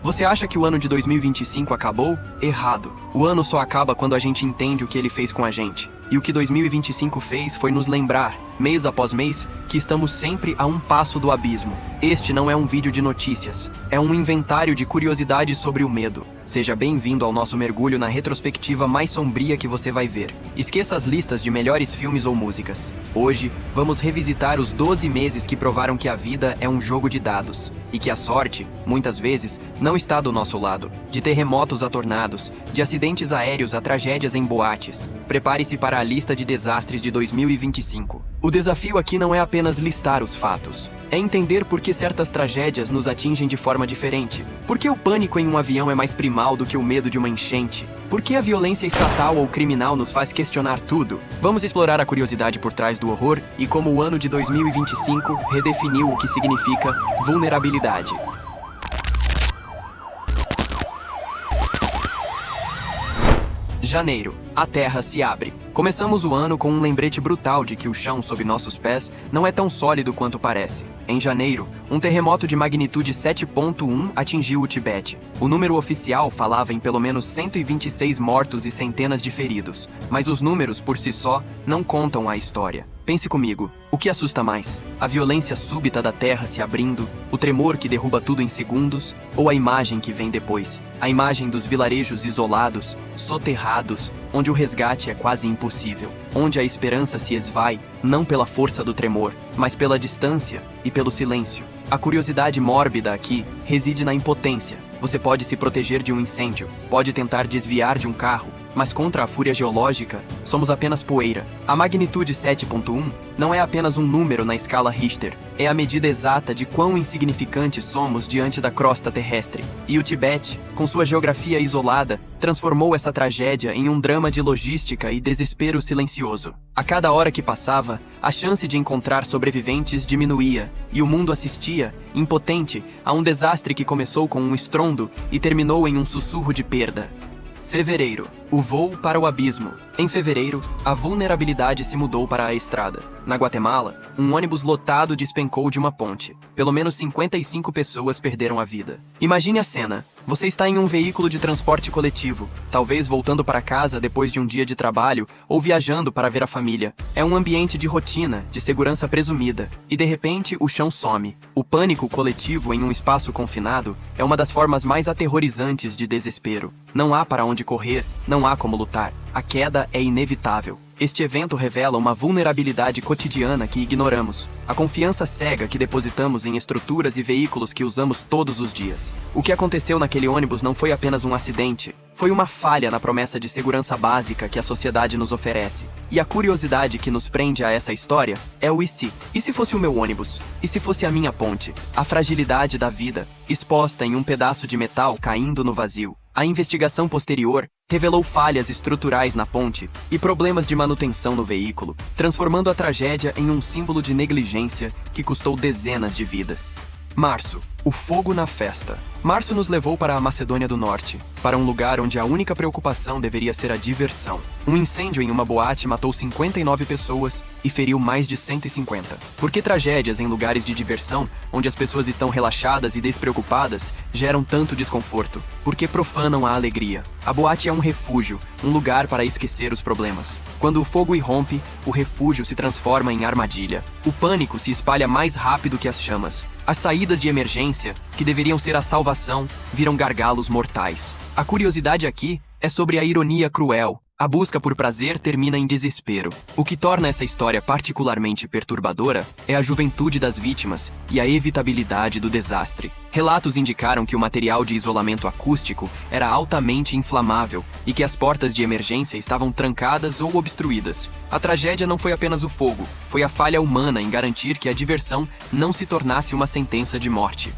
Você acha que o ano de 2025 acabou? Errado. O ano só acaba quando a gente entende o que ele fez com a gente. E o que 2025 fez foi nos lembrar, mês após mês, que estamos sempre a um passo do abismo. Este não é um vídeo de notícias, é um inventário de curiosidades sobre o medo. Seja bem-vindo ao nosso mergulho na retrospectiva mais sombria que você vai ver. Esqueça as listas de melhores filmes ou músicas. Hoje, vamos revisitar os 12 meses que provaram que a vida é um jogo de dados. E que a sorte, muitas vezes, não está do nosso lado. De terremotos a tornados, de acidentes aéreos a tragédias em boates. Prepare-se para a lista de desastres de 2025. O desafio aqui não é apenas listar os fatos. É entender por que certas tragédias nos atingem de forma diferente. Por que o pânico em um avião é mais primal do que o medo de uma enchente? Por que a violência estatal ou criminal nos faz questionar tudo? Vamos explorar a curiosidade por trás do horror e como o ano de 2025 redefiniu o que significa vulnerabilidade. Janeiro. A terra se abre. Começamos o ano com um lembrete brutal de que o chão sob nossos pés não é tão sólido quanto parece. Em janeiro, um terremoto de magnitude 7.1 atingiu o Tibete. O número oficial falava em pelo menos 126 mortos e centenas de feridos, mas os números por si só não contam a história. Pense comigo, o que assusta mais? A violência súbita da terra se abrindo, o tremor que derruba tudo em segundos, ou a imagem que vem depois? A imagem dos vilarejos isolados, soterrados, onde o resgate é quase impossível, onde a esperança se esvai, não pela força do tremor, mas pela distância e pelo silêncio. A curiosidade mórbida aqui reside na impotência. Você pode se proteger de um incêndio, pode tentar desviar de um carro, mas contra a fúria geológica, somos apenas poeira. A magnitude 7.1 não é apenas um número na escala Richter, é a medida exata de quão insignificantes somos diante da crosta terrestre. E o Tibete, com sua geografia isolada, transformou essa tragédia em um drama de logística e desespero silencioso. A cada hora que passava, a chance de encontrar sobreviventes diminuía, e o mundo assistia, impotente, a um desastre que começou com um estrondo e terminou em um sussurro de perda. Fevereiro. O voo para o abismo. Em fevereiro, a vulnerabilidade se mudou para a estrada. Na Guatemala, um ônibus lotado despencou de uma ponte. Pelo menos 55 pessoas perderam a vida. Imagine a cena. Você está em um veículo de transporte coletivo, talvez voltando para casa depois de um dia de trabalho ou viajando para ver a família. É um ambiente de rotina, de segurança presumida, e de repente o chão some. O pânico coletivo em um espaço confinado é uma das formas mais aterrorizantes de desespero. Não há para onde correr, não há como lutar. A queda é inevitável. Este evento revela uma vulnerabilidade cotidiana que ignoramos. A confiança cega que depositamos em estruturas e veículos que usamos todos os dias. O que aconteceu naquele ônibus não foi apenas um acidente. Foi uma falha na promessa de segurança básica que a sociedade nos oferece. E a curiosidade que nos prende a essa história é o e se? E se fosse o meu ônibus? E se fosse a minha ponte? A fragilidade da vida, exposta em um pedaço de metal caindo no vazio. A investigação posterior revelou falhas estruturais na ponte e problemas de manutenção no veículo, transformando a tragédia em um símbolo de negligência que custou dezenas de vidas. Março. O fogo na festa. Março nos levou para a Macedônia do Norte, para um lugar onde a única preocupação deveria ser a diversão. Um incêndio em uma boate matou 59 pessoas e feriu mais de 150. Por que tragédias em lugares de diversão, onde as pessoas estão relaxadas e despreocupadas, geram tanto desconforto? Por que profanam a alegria? A boate é um refúgio, um lugar para esquecer os problemas. Quando o fogo irrompe, o refúgio se transforma em armadilha. O pânico se espalha mais rápido que as chamas. As saídas de emergência, que deveriam ser a salvação, viram gargalos mortais. A curiosidade aqui é sobre a ironia cruel. A busca por prazer termina em desespero. O que torna essa história particularmente perturbadora é a juventude das vítimas e a evitabilidade do desastre. Relatos indicaram que o material de isolamento acústico era altamente inflamável e que as portas de emergência estavam trancadas ou obstruídas. A tragédia não foi apenas o fogo, foi a falha humana em garantir que a diversão não se tornasse uma sentença de morte.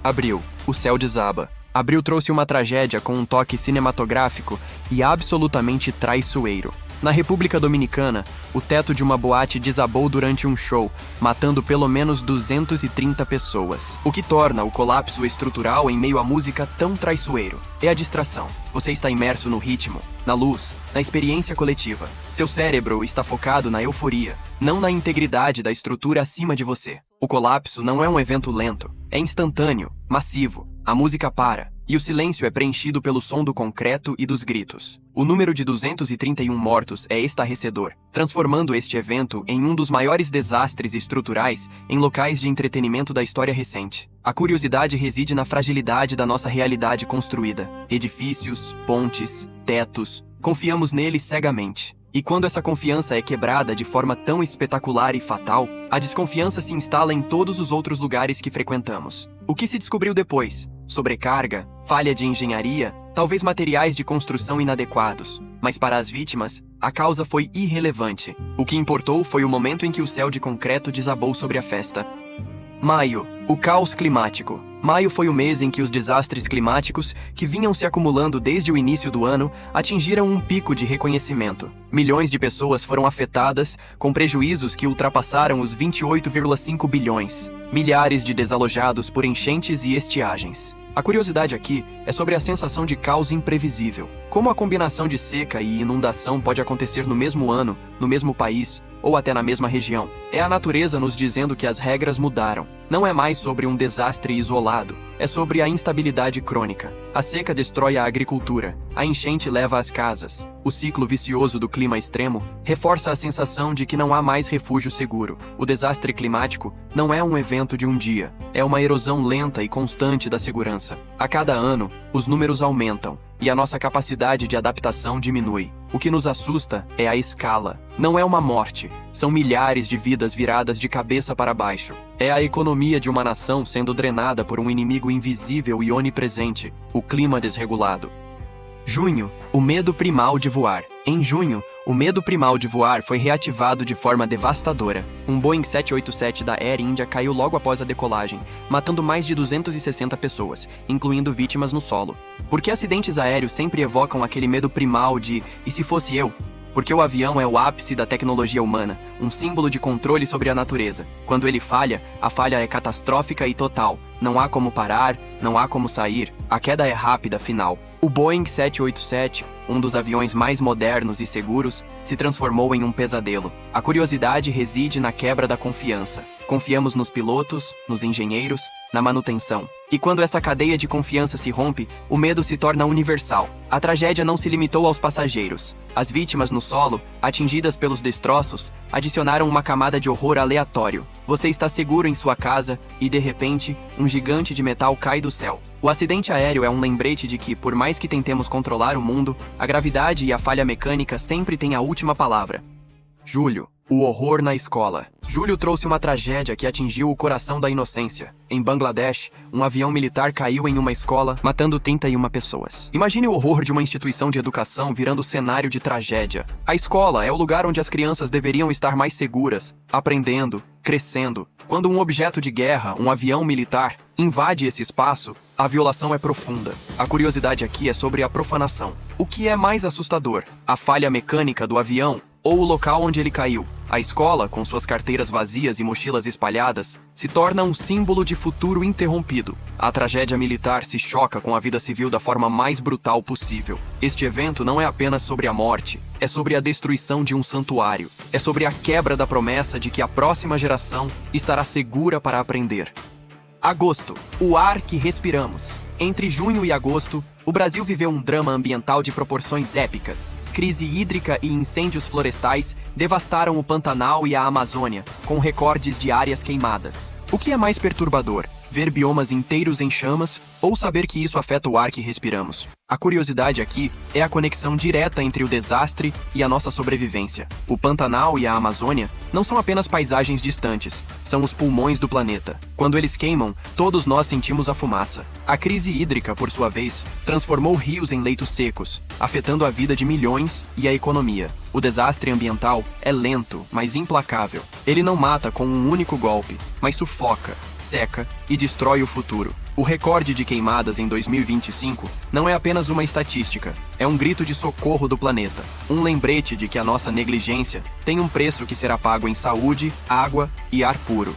Abril. O céu desaba. Abril trouxe uma tragédia com um toque cinematográfico e absolutamente traiçoeiro. Na República Dominicana, o teto de uma boate desabou durante um show, matando pelo menos 230 pessoas. O que torna o colapso estrutural em meio à música tão traiçoeiro é a distração. Você está imerso no ritmo, na luz, na experiência coletiva. Seu cérebro está focado na euforia, não na integridade da estrutura acima de você. O colapso não é um evento lento, é instantâneo, massivo. A música para, e o silêncio é preenchido pelo som do concreto e dos gritos. O número de 231 mortos é estarrecedor, transformando este evento em um dos maiores desastres estruturais em locais de entretenimento da história recente. A curiosidade reside na fragilidade da nossa realidade construída. Edifícios, pontes, tetos, confiamos neles cegamente. E quando essa confiança é quebrada de forma tão espetacular e fatal, a desconfiança se instala em todos os outros lugares que frequentamos. O que se descobriu depois? Sobrecarga, falha de engenharia, talvez materiais de construção inadequados. Mas para as vítimas, a causa foi irrelevante. O que importou foi o momento em que o céu de concreto desabou sobre a festa. Maio, o caos climático. Maio foi o mês em que os desastres climáticos, que vinham se acumulando desde o início do ano, atingiram um pico de reconhecimento. Milhões de pessoas foram afetadas, com prejuízos que ultrapassaram os 28,5 bilhões. Milhares de desalojados por enchentes e estiagens. A curiosidade aqui é sobre a sensação de caos imprevisível. Como a combinação de seca e inundação pode acontecer no mesmo ano, no mesmo país, ou até na mesma região. É a natureza nos dizendo que as regras mudaram. Não é mais sobre um desastre isolado, é sobre a instabilidade crônica. A seca destrói a agricultura, a enchente leva as casas. O ciclo vicioso do clima extremo reforça a sensação de que não há mais refúgio seguro. O desastre climático não é um evento de um dia, é uma erosão lenta e constante da segurança. A cada ano, os números aumentam e a nossa capacidade de adaptação diminui. O que nos assusta é a escala. Não é uma morte, são milhares de vidas viradas de cabeça para baixo. É a economia de uma nação sendo drenada por um inimigo invisível e onipresente, o clima desregulado. Junho, o medo primal de voar. Em junho, o medo primal de voar foi reativado de forma devastadora. Um Boeing 787 da Air India caiu logo após a decolagem, matando mais de 260 pessoas, incluindo vítimas no solo. Por que acidentes aéreos sempre evocam aquele medo primal de "e se fosse eu?" Porque o avião é o ápice da tecnologia humana, um símbolo de controle sobre a natureza. Quando ele falha, a falha é catastrófica e total. Não há como parar, não há como sair, a queda é rápida, final. O Boeing 787, um dos aviões mais modernos e seguros, se transformou em um pesadelo. A curiosidade reside na quebra da confiança. Confiamos nos pilotos, nos engenheiros, na manutenção. E quando essa cadeia de confiança se rompe, o medo se torna universal. A tragédia não se limitou aos passageiros. As vítimas no solo, atingidas pelos destroços, adicionaram uma camada de horror aleatório. Você está seguro em sua casa e, de repente, um gigante de metal cai do céu. O acidente aéreo é um lembrete de que, por mais que tentemos controlar o mundo, a gravidade e a falha mecânica sempre têm a última palavra. Julho. O horror na escola. Julho trouxe uma tragédia que atingiu o coração da inocência. Em Bangladesh, um avião militar caiu em uma escola, matando 31 pessoas. Imagine o horror de uma instituição de educação virando cenário de tragédia. A escola é o lugar onde as crianças deveriam estar mais seguras, aprendendo, crescendo. Quando um objeto de guerra, um avião militar, invade esse espaço, a violação é profunda. A curiosidade aqui é sobre a profanação. O que é mais assustador? A falha mecânica do avião ou o local onde ele caiu? A escola, com suas carteiras vazias e mochilas espalhadas, se torna um símbolo de futuro interrompido. A tragédia militar se choca com a vida civil da forma mais brutal possível. Este evento não é apenas sobre a morte, é sobre a destruição de um santuário. É sobre a quebra da promessa de que a próxima geração estará segura para aprender. Agosto, o ar que respiramos. Entre junho e agosto, o Brasil viveu um drama ambiental de proporções épicas. Crise hídrica e incêndios florestais devastaram o Pantanal e a Amazônia, com recordes de áreas queimadas. O que é mais perturbador? Ver biomas inteiros em chamas ou saber que isso afeta o ar que respiramos? A curiosidade aqui é a conexão direta entre o desastre e a nossa sobrevivência. O Pantanal e a Amazônia não são apenas paisagens distantes, são os pulmões do planeta. Quando eles queimam, todos nós sentimos a fumaça. A crise hídrica, por sua vez, transformou rios em leitos secos, afetando a vida de milhões e a economia. O desastre ambiental é lento, mas implacável. Ele não mata com um único golpe, mas sufoca, seca e destrói o futuro. O recorde de queimadas em 2025 não é apenas uma estatística, é um grito de socorro do planeta. Um lembrete de que a nossa negligência tem um preço que será pago em saúde, água e ar puro.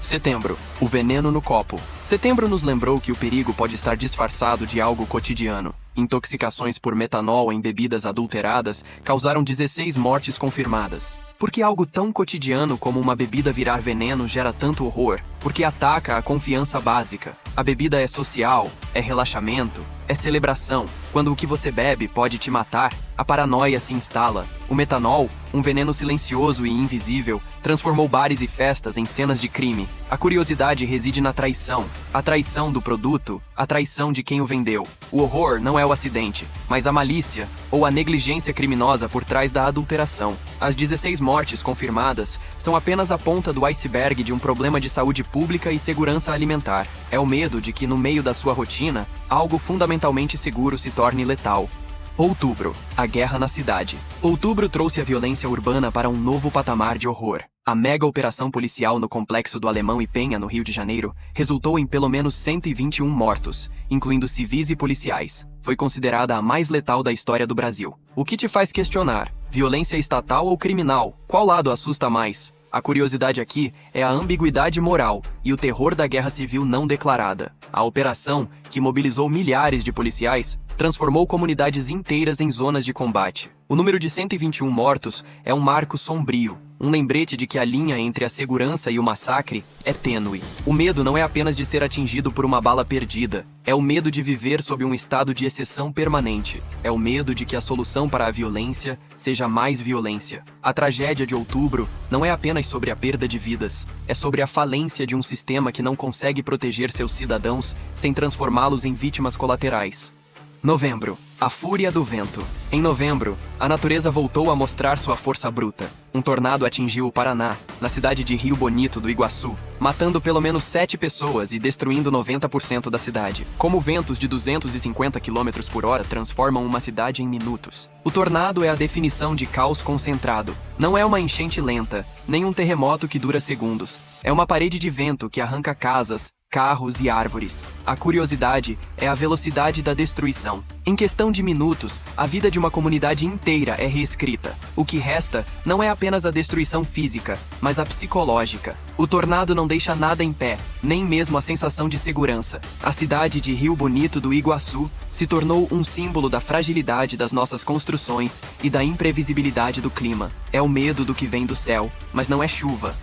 Setembro. O veneno no copo. Setembro nos lembrou que o perigo pode estar disfarçado de algo cotidiano. Intoxicações por metanol em bebidas adulteradas causaram 16 mortes confirmadas. Por que algo tão cotidiano como uma bebida virar veneno gera tanto horror? Porque ataca a confiança básica. A bebida é social, é relaxamento, é celebração. Quando o que você bebe pode te matar, a paranoia se instala. O metanol, um veneno silencioso e invisível, transformou bares e festas em cenas de crime. A curiosidade reside na traição. A traição do produto, a traição de quem o vendeu. O horror não é o acidente, mas a malícia ou a negligência criminosa por trás da adulteração. As 16 mortes confirmadas são apenas a ponta do iceberg de um problema de saúde pública e segurança alimentar. É o medo de que, no meio da sua rotina, algo fundamentalmente seguro se torne letal. Outubro, a guerra na cidade. Outubro trouxe a violência urbana para um novo patamar de horror. A mega operação policial no complexo do Alemão e Penha, no Rio de Janeiro, resultou em pelo menos 121 mortos, incluindo civis e policiais. Foi considerada a mais letal da história do Brasil. O que te faz questionar? Violência estatal ou criminal? Qual lado assusta mais? A curiosidade aqui é a ambiguidade moral e o terror da guerra civil não declarada. A operação, que mobilizou milhares de policiais, transformou comunidades inteiras em zonas de combate. O número de 121 mortos é um marco sombrio, um lembrete de que a linha entre a segurança e o massacre é tênue. O medo não é apenas de ser atingido por uma bala perdida, é o medo de viver sob um estado de exceção permanente. É o medo de que a solução para a violência seja mais violência. A tragédia de Outubro não é apenas sobre a perda de vidas, é sobre a falência de um sistema que não consegue proteger seus cidadãos sem transformá-los em vítimas colaterais. Novembro, a fúria do vento. Em novembro, a natureza voltou a mostrar sua força bruta. Um tornado atingiu o Paraná, na cidade de Rio Bonito do Iguaçu, matando pelo menos 7 pessoas e destruindo 90% da cidade. Como ventos de 250 km por hora transformam uma cidade em minutos. O tornado é a definição de caos concentrado. Não é uma enchente lenta, nem um terremoto que dura segundos. É uma parede de vento que arranca casas, carros e árvores. A curiosidade é a velocidade da destruição. Em questão de minutos, a vida de uma comunidade inteira é reescrita. O que resta não é apenas a destruição física, mas a psicológica. O tornado não deixa nada em pé, nem mesmo a sensação de segurança. A cidade de Rio Bonito do Iguaçu se tornou um símbolo da fragilidade das nossas construções e da imprevisibilidade do clima. É o medo do que vem do céu, mas não é chuva.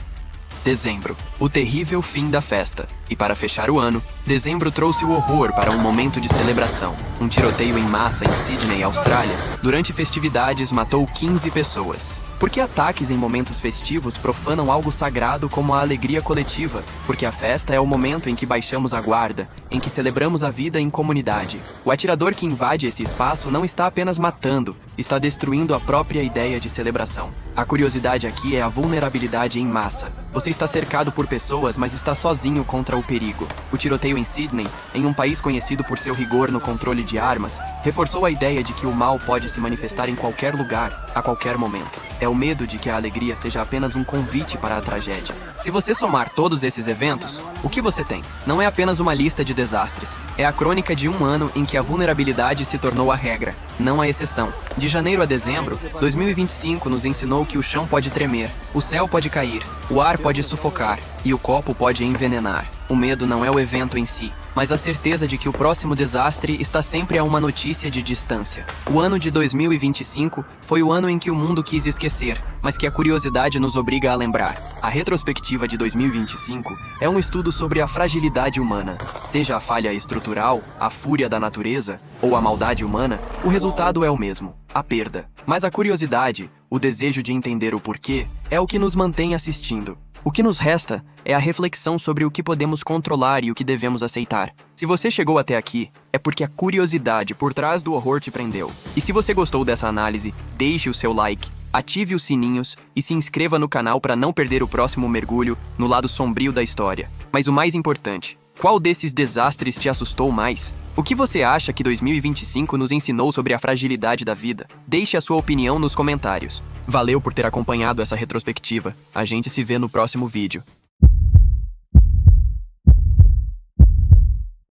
Dezembro, o terrível fim da festa. E para fechar o ano, dezembro trouxe o horror para um momento de celebração. Um tiroteio em massa em Sydney, Austrália, durante festividades matou 15 pessoas. Por que ataques em momentos festivos profanam algo sagrado como a alegria coletiva? Porque a festa é o momento em que baixamos a guarda, em que celebramos a vida em comunidade. O atirador que invade esse espaço não está apenas matando, está destruindo a própria ideia de celebração. A curiosidade aqui é a vulnerabilidade em massa. Você está cercado por pessoas, mas está sozinho contra o perigo. O tiroteio em Sydney, em um país conhecido por seu rigor no controle de armas, reforçou a ideia de que o mal pode se manifestar em qualquer lugar, a qualquer momento. É o medo de que a alegria seja apenas um convite para a tragédia. Se você somar todos esses eventos, o que você tem? Não é apenas uma lista de desastres. É a crônica de um ano em que a vulnerabilidade se tornou a regra, não a exceção. De janeiro a dezembro, 2025 nos ensinou que o chão pode tremer, o céu pode cair, o ar pode sufocar e o copo pode envenenar. O medo não é o evento em si, mas a certeza de que o próximo desastre está sempre a uma notícia de distância. O ano de 2025 foi o ano em que o mundo quis esquecer, mas que a curiosidade nos obriga a lembrar. A retrospectiva de 2025 é um estudo sobre a fragilidade humana. Seja a falha estrutural, a fúria da natureza ou a maldade humana, o resultado é o mesmo, a perda. Mas a curiosidade, o desejo de entender o porquê, é o que nos mantém assistindo. O que nos resta é a reflexão sobre o que podemos controlar e o que devemos aceitar. Se você chegou até aqui, é porque a curiosidade por trás do horror te prendeu. E se você gostou dessa análise, deixe o seu like, ative os sininhos e se inscreva no canal para não perder o próximo mergulho no lado sombrio da história. Mas o mais importante, qual desses desastres te assustou mais? O que você acha que 2025 nos ensinou sobre a fragilidade da vida? Deixe a sua opinião nos comentários. Valeu por ter acompanhado essa retrospectiva. A gente se vê no próximo vídeo.